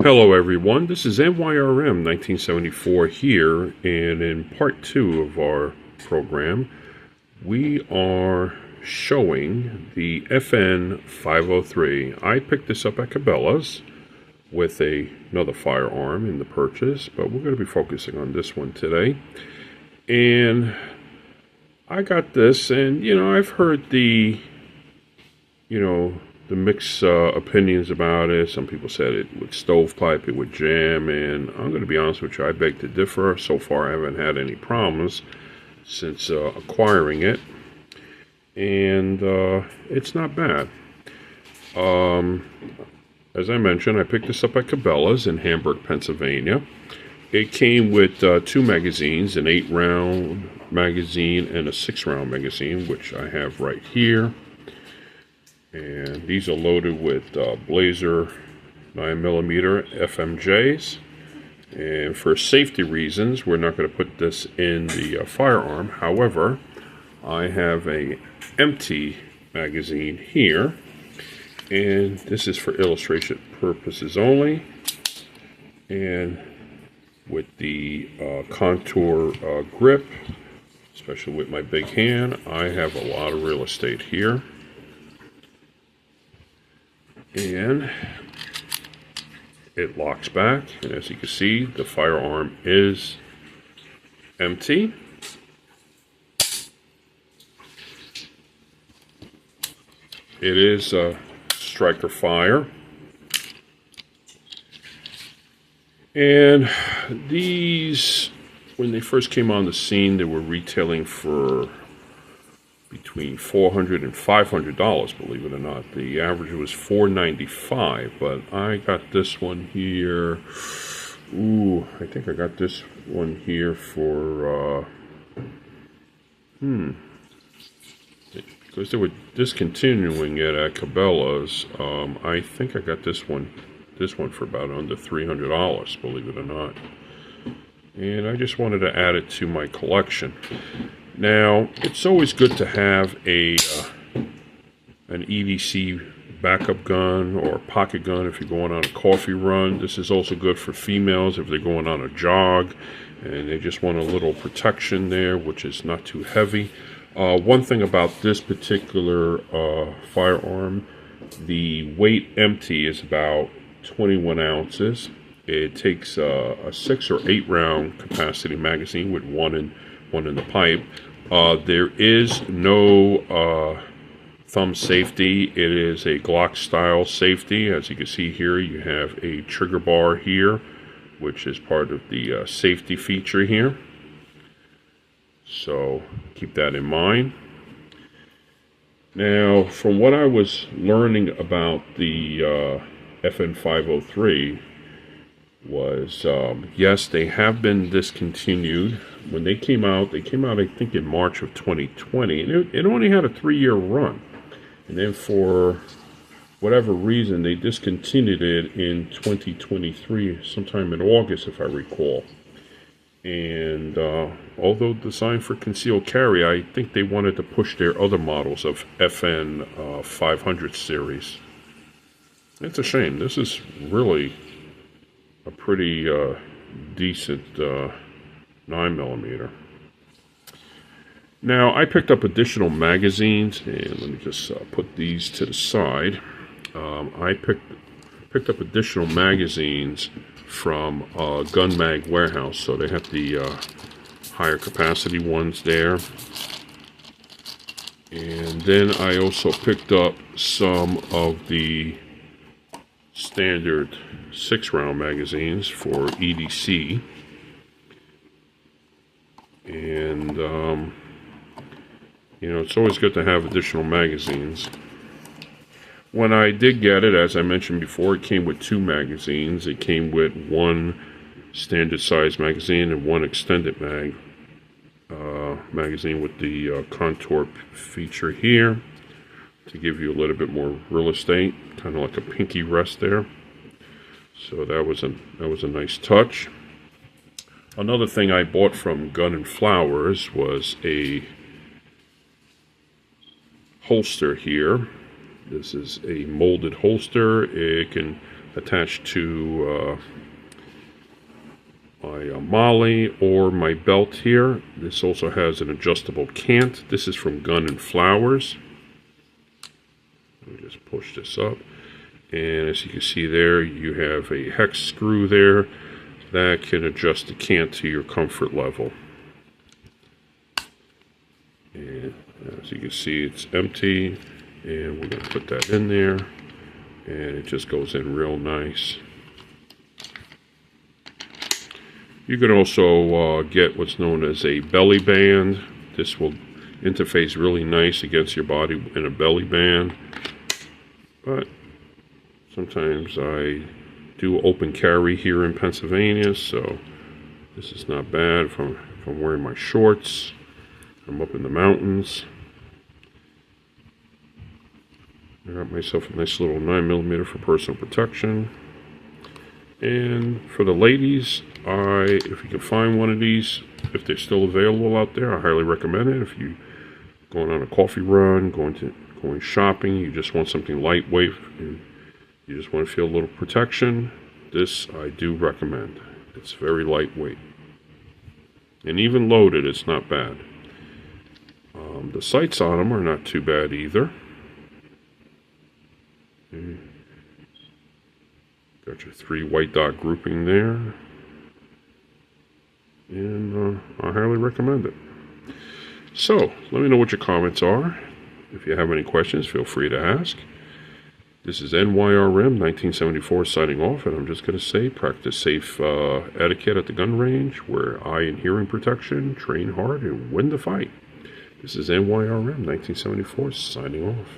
Hello everyone, this is NYRM 1974 here, and in part 2 of our program, we are showing the FN 503. I picked this up at Cabela's with another firearm in the purchase, but we're going to be focusing on this one today. And I got this, and I've heard the mixed opinions about it. Some people said it would stovepipe, it would jam, and I'm going to be honest with you, I beg to differ. So far, I haven't had any problems since acquiring it, and it's not bad. As I mentioned, I picked this up at Cabela's in Hamburg, Pennsylvania. It came with 2 magazines, an 8-round magazine and a 6-round magazine, which I have right here. And these are loaded with Blazer 9mm FMJs. And for safety reasons, we're not going to put this in the firearm. However, I have a empty magazine here. And this is for illustration purposes only. And with the contour grip, especially with my big hand, I have a lot of real estate here. And it locks back, and as you can see, the firearm is empty. It is a striker fire, and these, when they first came on the scene, they were retailing for between $400 and $500, believe it or not. The average was $495, but I got this one here. I think I got this one here for because they were discontinuing it at Cabela's. I think I got this one for about under $300, believe it or not. And I just wanted to add it to my collection. Now, it's always good to have an EDC backup gun or pocket gun if you're going on a coffee run. This is also good for females if they're going on a jog and they just want a little protection there, which is not too heavy. One thing about this particular firearm, the weight empty is about 21 ounces. It takes a 6 or 8 round capacity magazine with one in the pipe. There is no thumb safety. It is a Glock style safety. As you can see here, you have a trigger bar here, which is part of the safety feature here. So keep that in mind. Now, from what I was learning about the FN 503 was, yes, they have been discontinued. When they came out, I think in March of 2020, and it only had a 3-year run. And then for whatever reason, they discontinued it in 2023, sometime in August, if I recall. And although designed for concealed carry, I think they wanted to push their other models of FN 500 series. It's a shame. This is really a pretty decent 9mm. Now, I picked up additional magazines, and let me just put these to the side. I picked up additional magazines from Gun Mag Warehouse, so they have the higher capacity ones there. And then I also picked up some of the standard 6-round magazines for EDC. And it's always good to have additional magazines. When I did get it, as I mentioned before, it came with 2 magazines. It came with one standard size magazine and one extended magazine with the contour feature here to give you a little bit more real estate, kind of like a pinky rest there. So that was a nice touch. Another thing I bought from Gun and Flowers was a holster here. This is a molded holster. It can attached to my molly or my belt here. This also has an adjustable cant. This is from Gun and Flowers. Let me just push this up. And as you can see there, you have a hex screw there that can adjust the cant to your comfort level. And as you can see, it's empty, and we're going to put that in there, and it just goes in real nice. You can also get what's known as a belly band. This will interface really nice against your body in a belly band, but sometimes I do open carry here in Pennsylvania, so this is not bad if I'm wearing my shorts. I'm up in the mountains. I got myself a nice little 9mm for personal protection. And for the ladies, if you can find one of these, if they're still available out there, I highly recommend it. If you're going on a coffee run, going shopping, you just want something lightweight, and you just want to feel a little protection, this I do recommend. It's very lightweight. And even loaded, it's not bad. The sights on them are not too bad either. Got your 3 white dot grouping there. And I highly recommend it. So, let me know what your comments are. If you have any questions, feel free to ask. This is NYRM 1974 signing off, and I'm just going to say, practice safe etiquette at the gun range, wear eye and hearing protection, train hard, and win the fight. This is NYRM 1974 signing off.